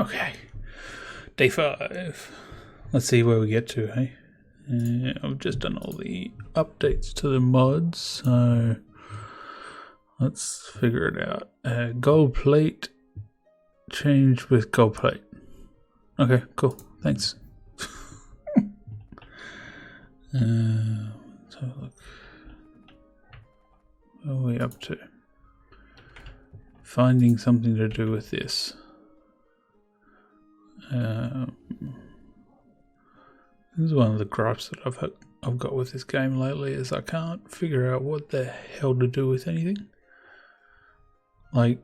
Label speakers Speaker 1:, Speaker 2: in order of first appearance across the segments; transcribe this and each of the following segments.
Speaker 1: Okay. Day 5. Let's see where we get to, hey? I've just done all the updates to the mods, so let's figure it out. Gold plate changed with gold plate. Okay, cool. Thanks. Let's have a look. What are we up to? Finding something to do with this. This is one of the gripes that I've got with this game lately, is I can't figure out what the hell to do with anything. Like,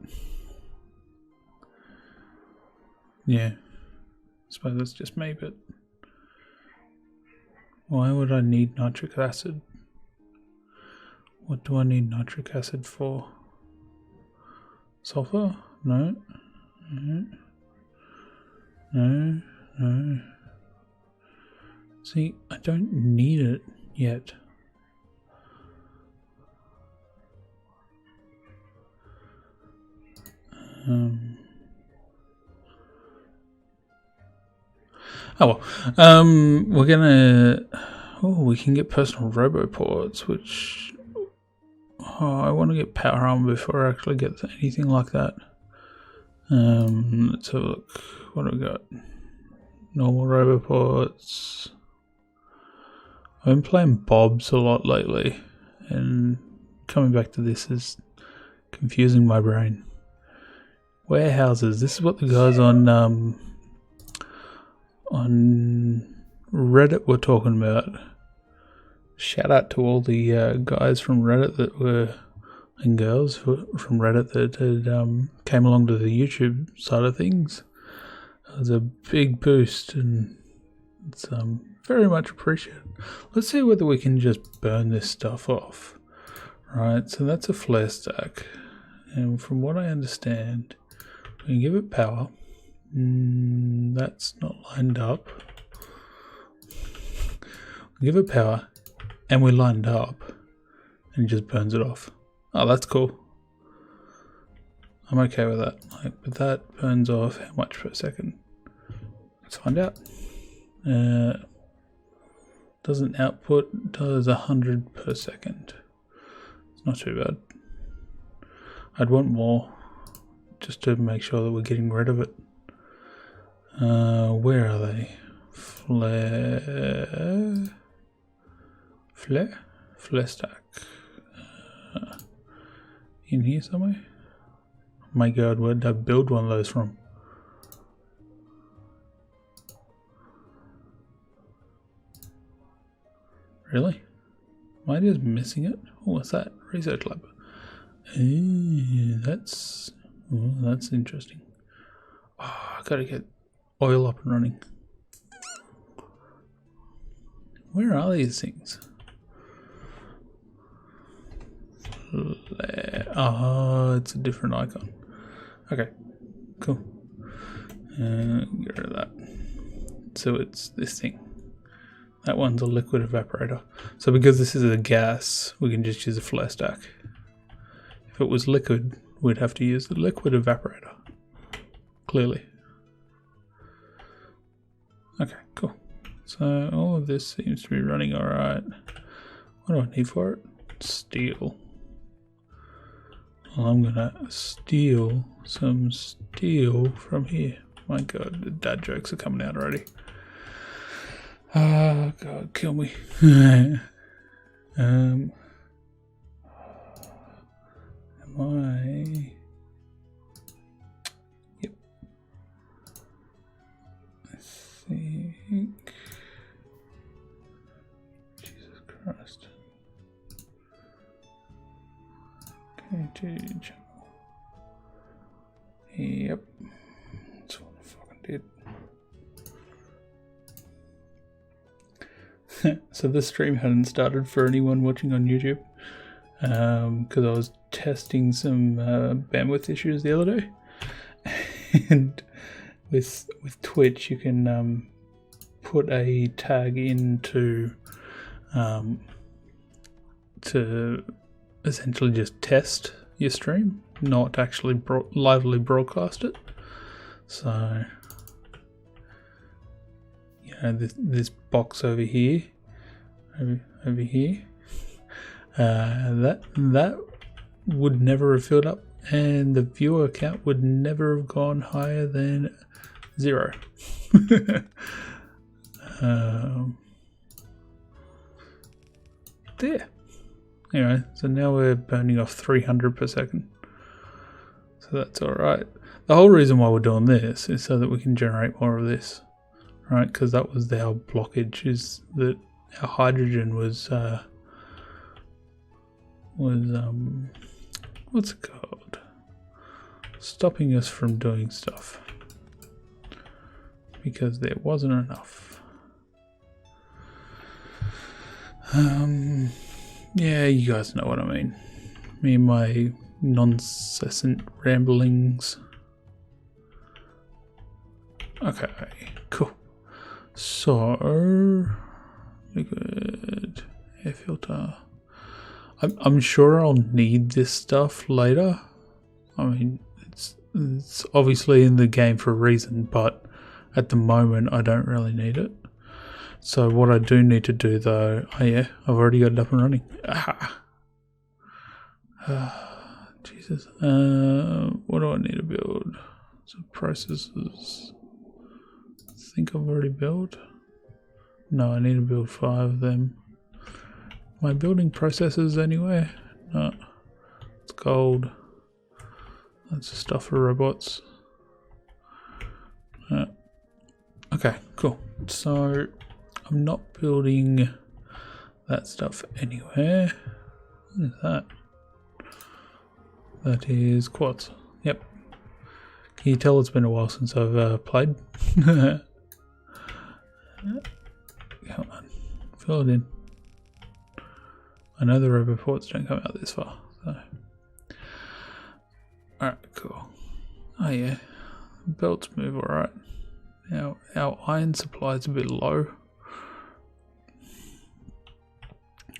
Speaker 1: yeah, I suppose that's just me, but why would I need nitric acid? What do I need nitric acid for? Sulfur? No. No. See, I don't need it yet. Oh well. We're gonna. Oh, we can get personal roboports, which. Oh, I want to get power armor before I actually get anything like that. Let's have a look. What do we got? Normal roboports. I've been playing Bobs a lot lately, and coming back to this is confusing my brain. Warehouses. This is what the guys on Reddit were talking about. Shout out to all the guys from Reddit that were, and girls from Reddit that had came along to the YouTube side of things. It was a big boost, and it's very much appreciated. Let's see whether we can just burn this stuff off. Right, so that's a flare stack, and from what I understand, we can give it power. That's not lined up. We give it power, and we lined up, and it just burns it off. Oh, that's cool. I'm okay with that. But that burns off how much per second? Let's find out. Doesn't output, does 100 per second. It's not too bad. I'd want more, just to make sure that we're getting rid of it. Where are they? Flare stack. In here somewhere? Oh my god, where did I build one of those from? Really? Am I just missing it? Oh, what's that? Research lab. That's interesting. Oh, I gotta get oil up and running. Where are these things? Oh, it's a different icon. Okay, cool. Get rid of that. So it's this thing. That one's a liquid evaporator. So because this is a gas, we can just use a flare stack. If it was liquid, we'd have to use the liquid evaporator. Clearly. Okay, cool. So all of this seems to be running alright. What do I need for it? Steel. Well, I'm gonna steal some steel from here. My god, the dad jokes are coming out already. Oh god, kill me. Am I? Yep. I think. Jesus Christ. Okay, to channel. Yep. That's what I fucking did. So this stream hadn't started for anyone watching on YouTube, because I was testing some bandwidth issues the other day, and with Twitch you can put a tag into to essentially just test your stream, not actually lively broadcast it. So this box over here, over here, that would never have filled up, and the viewer count would never have gone higher than 0. There. Anyway, so now we're burning off 300 per second. So that's alright. The whole reason why we're doing this is so that we can generate more of this. Right, because that was our blockage, is that our hydrogen was what's it called? Stopping us from doing stuff. Because there wasn't enough. Yeah, you guys know what I mean. Me and my non-cessant ramblings. Okay, cool. So, liquid air filter. I'm sure I'll need this stuff later. I mean, it's obviously in the game for a reason, but at the moment I don't really need it. So what I do need to do though, oh yeah, I've already got it up and running. Jesus. What do I need to build? So processes. I think I've already built. No, I need to build 5 of them. Am I building processes anyway? No. It's gold. That's the stuff for robots. Okay, cool. So I'm not building that stuff anywhere. What is that? That is quartz. Yep. Can you tell it's been a while since I've played? Come on, fill it in. I know the rubber ports don't come out this far. So. Alright, cool. Oh yeah, belts move alright. Now our iron supply is a bit low.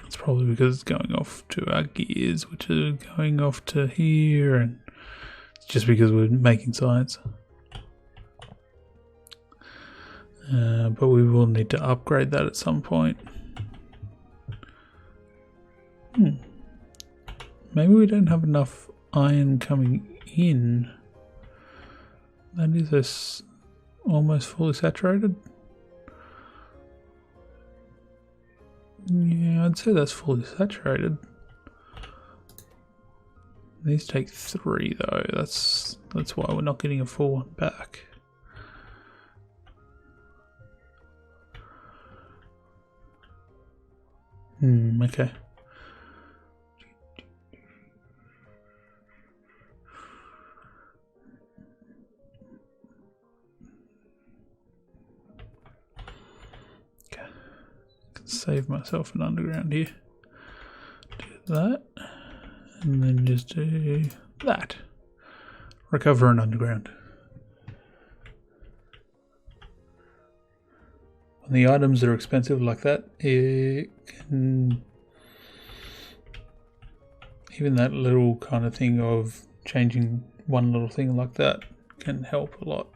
Speaker 1: It's probably because it's going off to our gears, which are going off to here, and it's just because we're making science. But we will need to upgrade that at some point. Maybe we don't have enough iron coming in. That is this almost fully saturated. Yeah, I'd say that's fully saturated. These take 3 though. That's why we're not getting a full one back. Okay. Save myself an underground here. Do that, and then just do that. Recover an underground. When the items are expensive like that, it can, even that little kind of thing of changing one little thing like that can help a lot.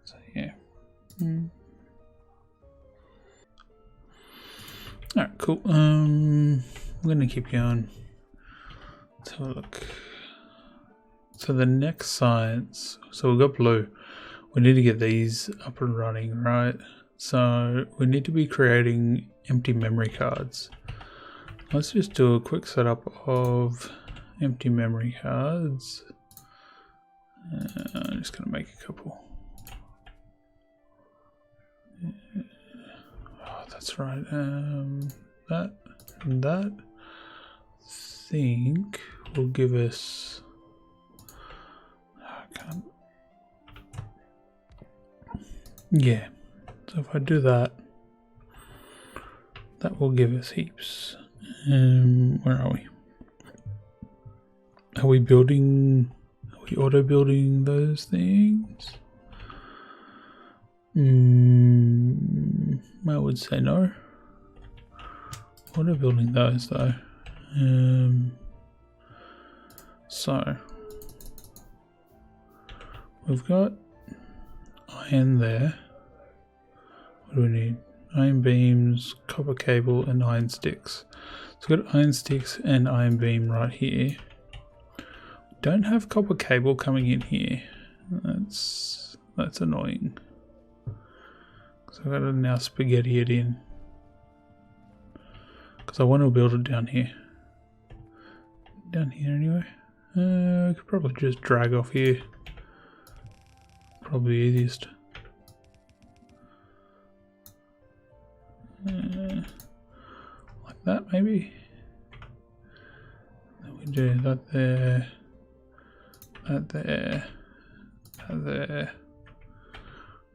Speaker 1: So yeah. Alright, cool. I'm gonna keep going. Let's have a look. So the next science, so we've got blue. We need to get these up and running, right? So we need to be creating empty memory cards. Let's just do a quick setup of empty memory cards. I'm just gonna make a couple. That's right. That and that I think will give us. Yeah. So if I do that, that will give us heaps. Where are we? Are we building? Are we auto building those things? I would say no. Auto building those though. So we've got iron there. What do we need? Iron beams, copper cable, and iron sticks. So we've got iron sticks and iron beam right here. Don't have copper cable coming in here. That's annoying. So I've got to now spaghetti it in. Because I want to build it down here. Down here anyway. I could probably just drag off here. Probably easiest. Like that maybe. Then we do that there. That there. That there.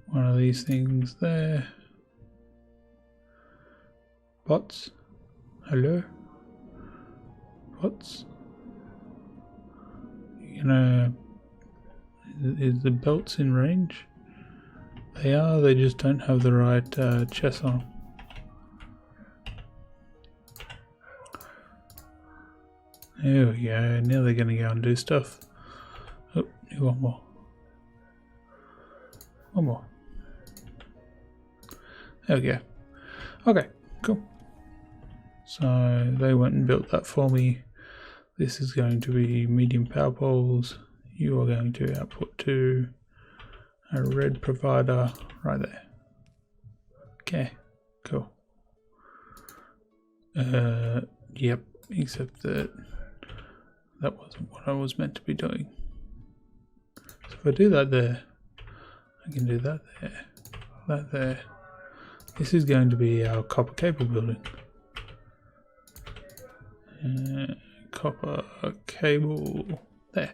Speaker 1: One of these things there. Bots. Hello? Bots? Is the belts in range? They are, they just don't have the right chest on them. There we go, now they're going to go and do stuff. Oh, need one more. One more. There we go. Okay, cool. So they went and built that for me. This is going to be medium power poles. You are going to output to a red provider right there. Okay, cool. Yep, except that wasn't what I was meant to be doing. So if I do that there, I can do that there, that there. This is going to be our copper cable building. Copper cable there.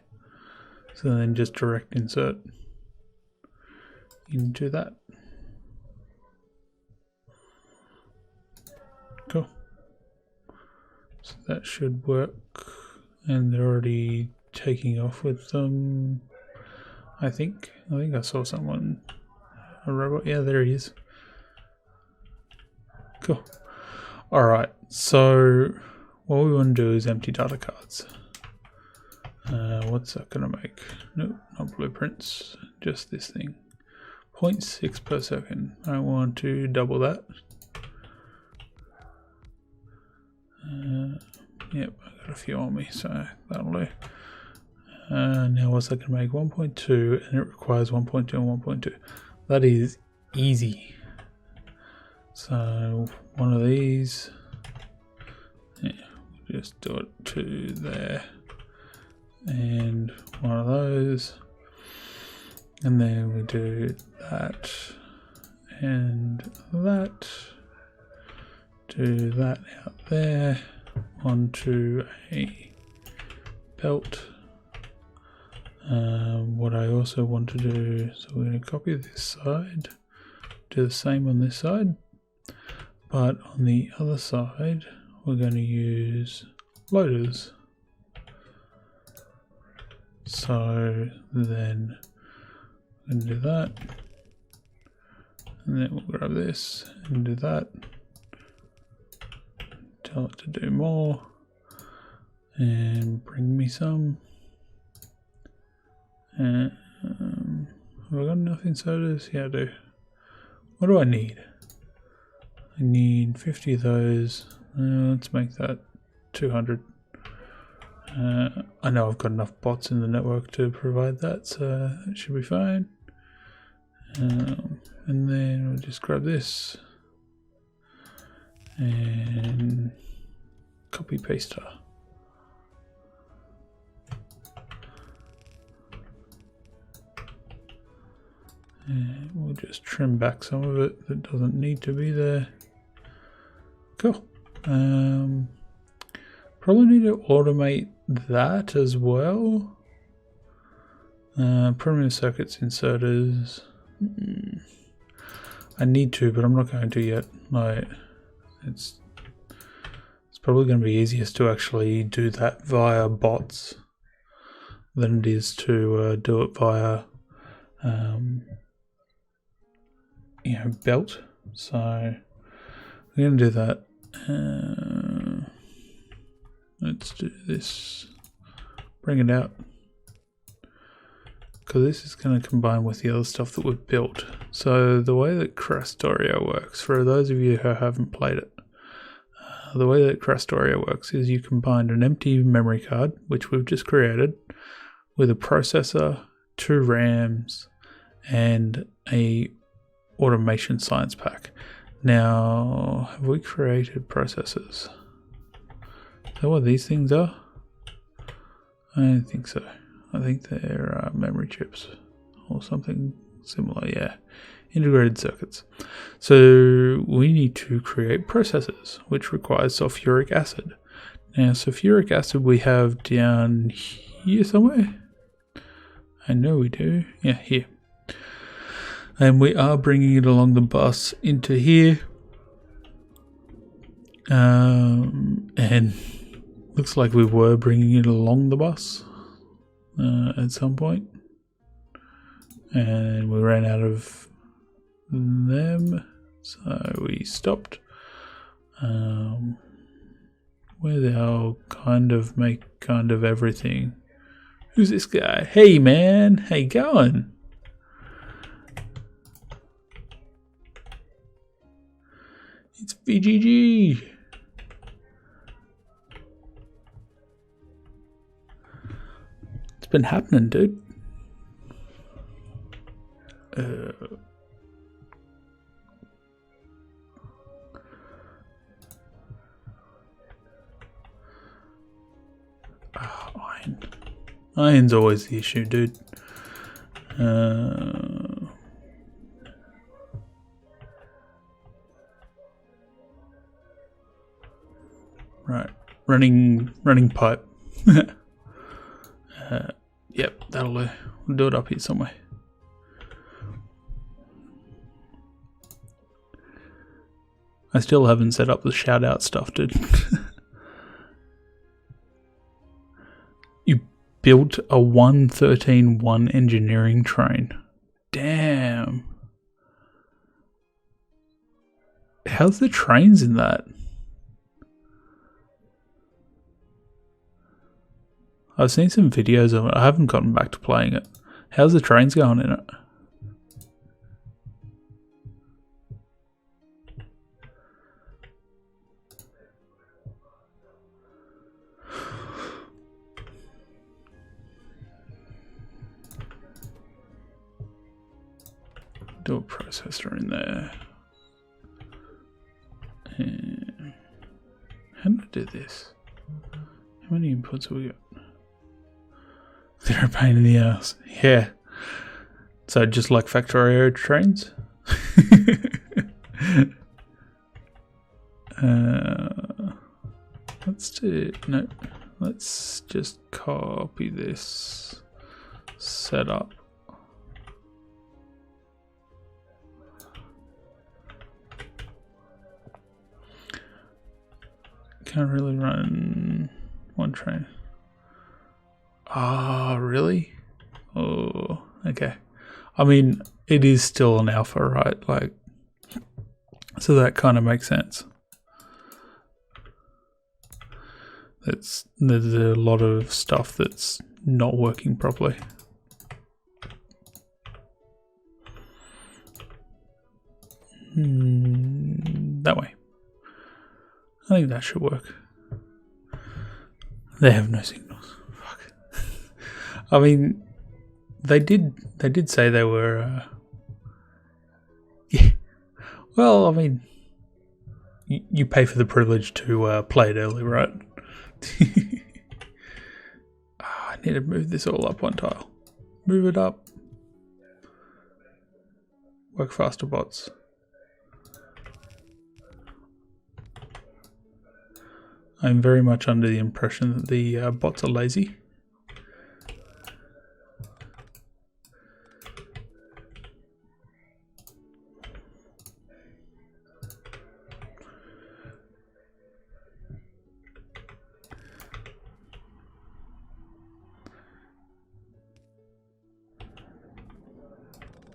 Speaker 1: So then just direct insert into that. Cool. So that should work. And they're already taking off with them. I think I saw someone, a robot. Yeah, there he is. Cool. Alright, so what we want to do is empty data cards. What's that going to make? Nope, not blueprints, just this thing. 0.6 per second. I want to double that. Yep, I got a few on me, so that'll do. Now what's that going to make? 1.2, and it requires 1.2 and 1.2. That is easy. So one of these, yeah, we'll just do it to there, and one of those, and then we do that and that, do that out there, onto a belt. What I also want to do, so we're going to copy this side, do the same on this side, but on the other side we're going to use loaders. So then we're going to do that, and then we'll grab this and do that, tell it to do more, and bring me some. Have I got enough inserters? Yeah, I do. What do I need? I need 50 of those. Let's make that 200. I know I've got enough bots in the network to provide that, so that should be fine. And then we'll just grab this and copy paster. And we'll just trim back some of it that doesn't need to be there. Cool. Probably need to automate that as well. Primitive circuits inserters. I need to, but I'm not going to yet. Like, it's probably going to be easiest to actually do that via bots than it is to do it via belt. So we're going to do that. Let's do this. Bring it out. because this is going to combine with the other stuff that we've built. So the way that Krastorio works, for those of you who haven't played it, the way that Krastorio works is you combine an empty memory card, which we've just created, with a processor, 2 RAMs, and a automation science pack. Now, have we created processors? Is that what these things are? I don't think so. I think they're memory chips or something similar, yeah. Integrated circuits. So we need to create processors, which requires sulfuric acid. Now, sulfuric acid we have down here somewhere. I know we do. Yeah, here. And we are bringing it along the bus into here. And looks like we were bringing it along the bus at some point. And we ran out of them, so we stopped. Where the hell kind of make kind of everything. Who's this guy? Hey man, how you going? It's BGG. It's been happening, dude. Iron. Iron's always the issue, dude. Right, running pipe. Yep, that'll do. We'll do it up here somewhere. I still haven't set up the shout out stuff, dude. You built a 113-1 engineering train. Damn. How's the trains in that? I've seen some videos of it. I haven't gotten back to playing it. How's the trains going in it? Do a processor in there. How do I do this? How many inputs have we got? They're a pain in the ass. Yeah. So just like Factorio trains? Let's do... No. Let's just copy this setup. Can't really run one train. Ah, really? Oh, okay. I mean, it is still an alpha, right? Like, so that kind of makes sense. There's a lot of stuff that's not working properly. That way. I think that should work. They have no signals. Fuck. I mean, they did say they were. Yeah. Well, I mean, you pay for the privilege to play it early, right? I need to move this all up one tile. Move it up. Work faster, bots. I'm very much under the impression that the bots are lazy.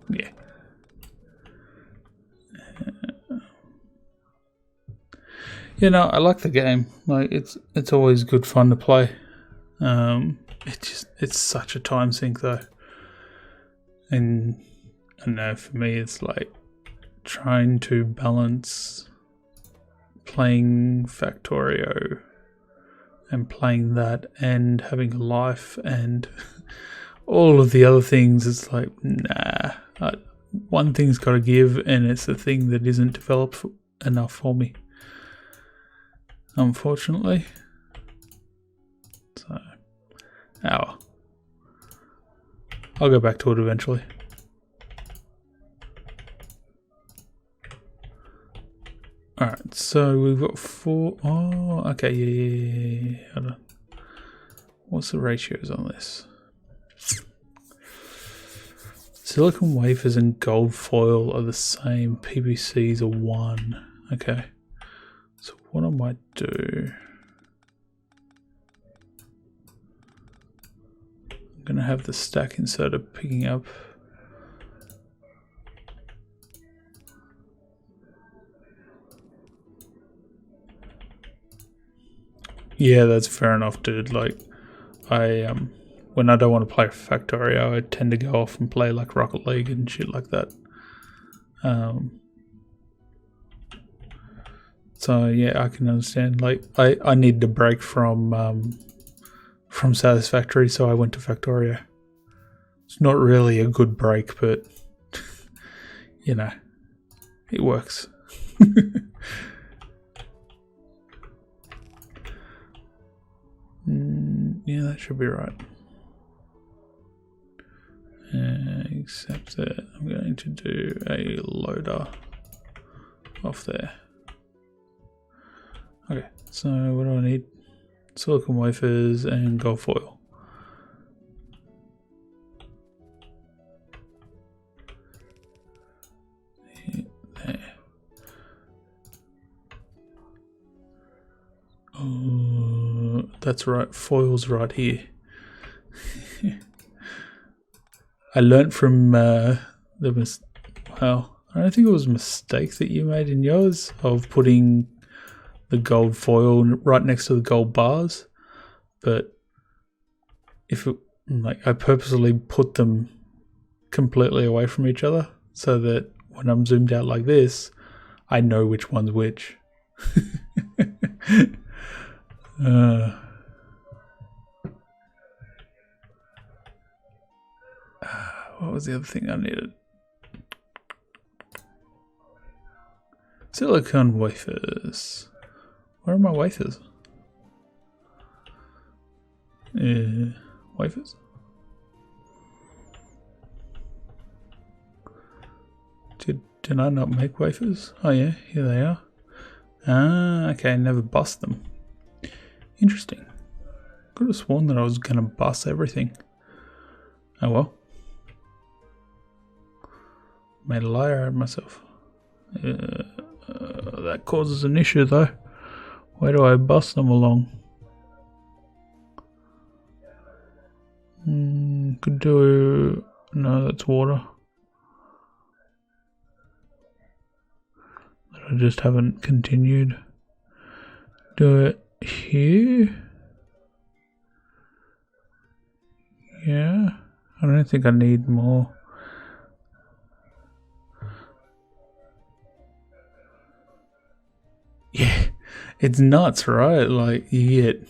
Speaker 1: Yeah. You know, I like the game. Like, it's always good fun to play. It's such a time sink though. And I don't know, for me it's like trying to balance playing Factorio and playing that and having a life and all of the other things. It's like, nah, one thing's got to give, and it's the thing that isn't developed enough for me, unfortunately. So, I'll go back to it eventually. Alright, so we've got 4. Oh, okay, yeah. Hold on. What's the ratios on this? Silicon wafers and gold foil are the same. PVCs are 1. Okay. So what I might do, I'm going to have the stack inserter picking up. Yeah, that's fair enough, dude. Like, when I don't want to play Factorio, I tend to go off and play like Rocket League and shit like that. So yeah, I can understand. Like, I needed a break from Satisfactory, so I went to Factorio. It's not really a good break, but you know, it works. Yeah, that should be right. Except that I'm going to do a loader off there. Okay, so what do I need? Silicon wafers and gold foil. There. Oh, that's right, foil's right here. I learnt from well, I don't think it was a mistake that you made in yours of putting the gold foil right next to the gold bars, but if it, like, I purposely put them completely away from each other so that when I'm zoomed out like this, I know which one's which. What was the other thing I needed? Silicon wafers. Where are my wafers? Wafers? Did I not make wafers? Oh yeah, here they are. Ah, okay, never bust them. Interesting. Could have sworn that I was gonna bust everything. Oh well. Made a liar out of myself. That causes an issue though. Where do I bust them along? Could do... No, that's water. I just haven't continued. Do it here. Yeah, I don't think I need more. Yeah, it's nuts, right? Like, you get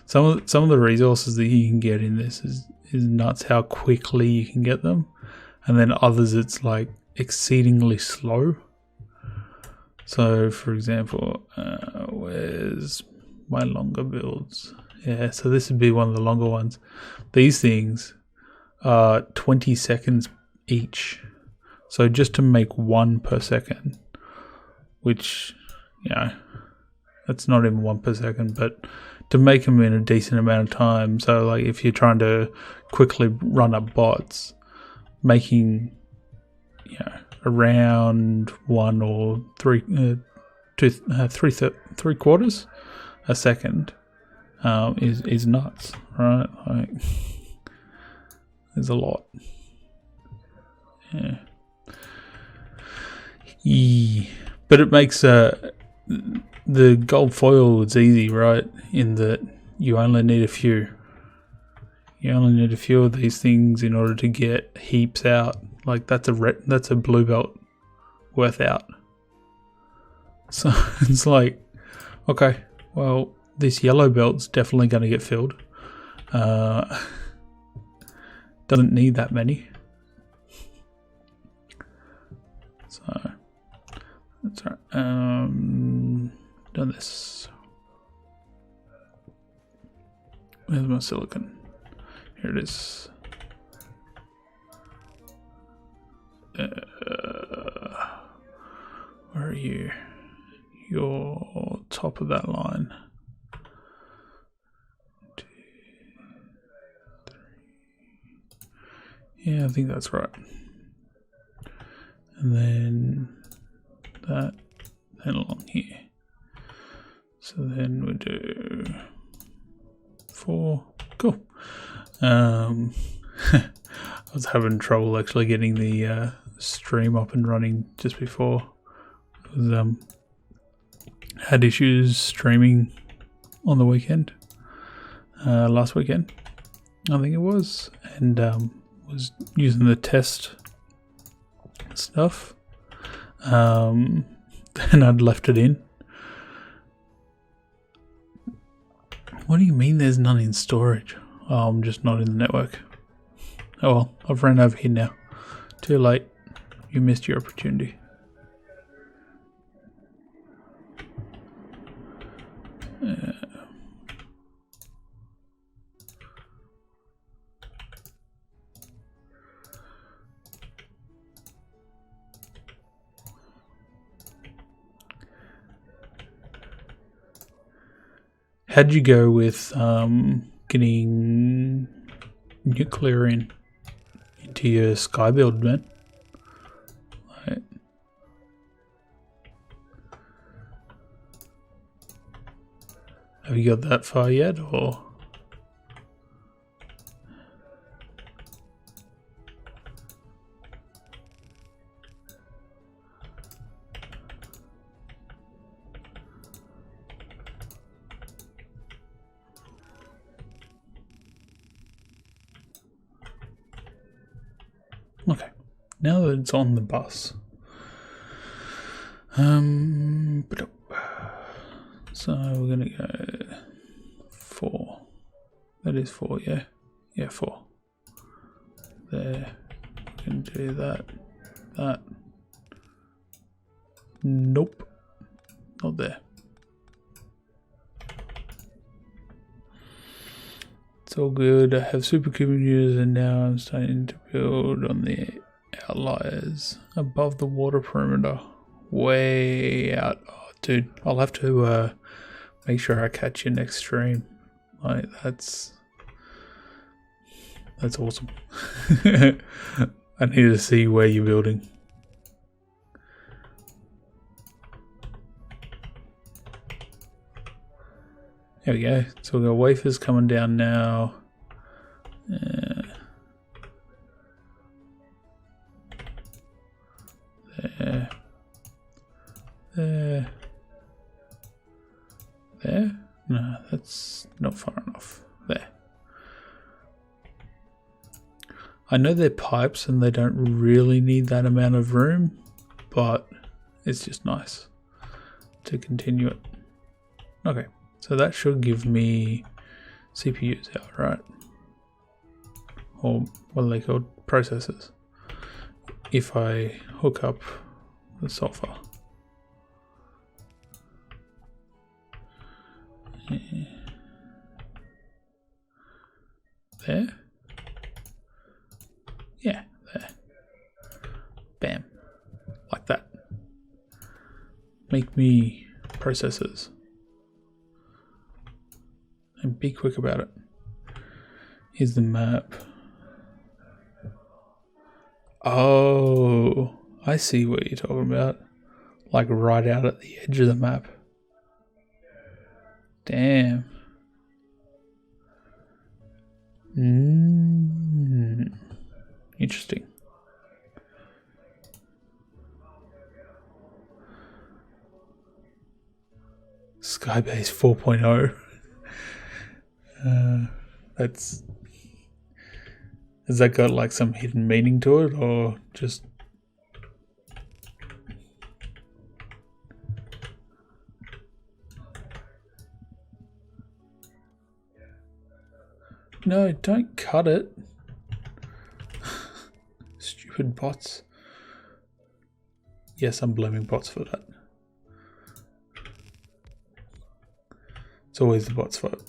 Speaker 1: some of the resources that you can get in this is nuts how quickly you can get them, and then others it's like exceedingly slow. So for example, where's my longer builds? Yeah, so this would be one of the longer ones. These things are 20 seconds each. So just to make one per second, which, you know, that's not even 1 per second, but to make them in a decent amount of time. So like if you're trying to quickly run up bots, making, you know, around 1 or 3 quarters a second is nuts, right? Like, there's a lot. Yeah. But it makes the gold foil is easy, right? In that you only need a few. You only need a few of these things in order to get heaps out. Like that's a blue belt worth out. So it's like, okay, well, this yellow belt's definitely going to get filled. Doesn't need that many. So that's right. Done this. Where's my silicon? Here it is. Where are you? You're top of that line. 2, 3. Yeah, I think that's right. And then that, then along here. So then we do 4. Cool. I was having trouble actually getting the stream up and running just before. It was, had issues streaming on the weekend, last weekend, I think it was, and was using the test stuff. Then I'd left it in. What do you mean there's none in storage? Oh, I'm just not in the network. Oh well, I've ran over here now. Too late. You missed your opportunity. How'd you go with getting nuclear into your sky build, man? Right. Have you got that far yet, or? Okay, now that it's on the bus, so we're gonna go 4. That is 4, yeah, yeah, 4. There, we can do that. Nope, not there. It's all good. I have supercomputers and now I'm starting to build on the outliers above the water perimeter. Way out. Oh, dude, I'll have to make sure I catch you next stream. Like, that's awesome. I need to see where you're building. There we go. So we've got wafers coming down now. There. No, that's not far enough. There. I know they're pipes and they don't really need that amount of room, but it's just nice to continue it. Okay. So that should give me CPUs out, right? Or what are they called? Processors. If I hook up the sulfur. There? Yeah, there. Bam. Like that. Make me processors. And be quick about it. Here's the map. Oh, I see what you're talking about. Like right out at the edge of the map. Damn. Interesting. Skybase 4.0. That's Has that got like some hidden meaning to it, or just... No, don't cut it. Stupid bots. Yes, I'm blaming bots for that. It's always the bots' fault.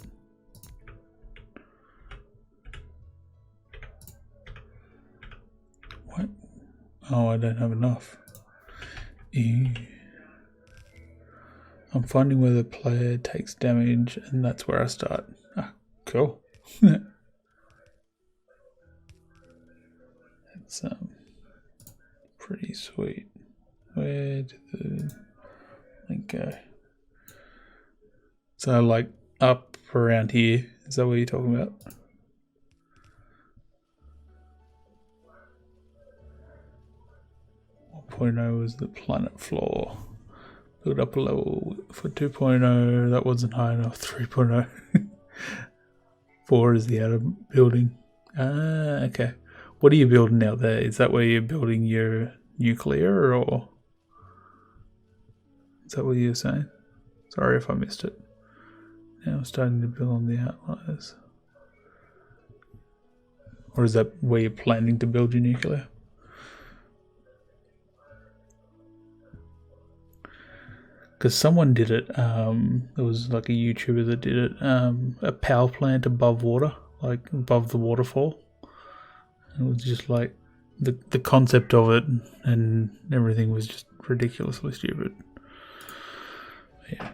Speaker 1: What? Oh, I don't have enough. Ew. I'm finding where the player takes damage, and that's where I start. Ah, cool. That's pretty sweet. Where did the link go? So like up around here, is that what you're talking about? .0 is the planet floor. Build up a level for 2.0, that wasn't high enough. 3.0. 4 is the outer building. Ah, okay. What are you building out there? Is that where you're building your nuclear, or is that what you're saying? Sorry if I missed it. Now I'm starting to build on the outliers. Or is that where you're planning to build your nuclear? Because someone did it, there was like a YouTuber that did it, a power plant above water, like above the waterfall. It was just like, the concept of it and everything was just ridiculously stupid. Yeah.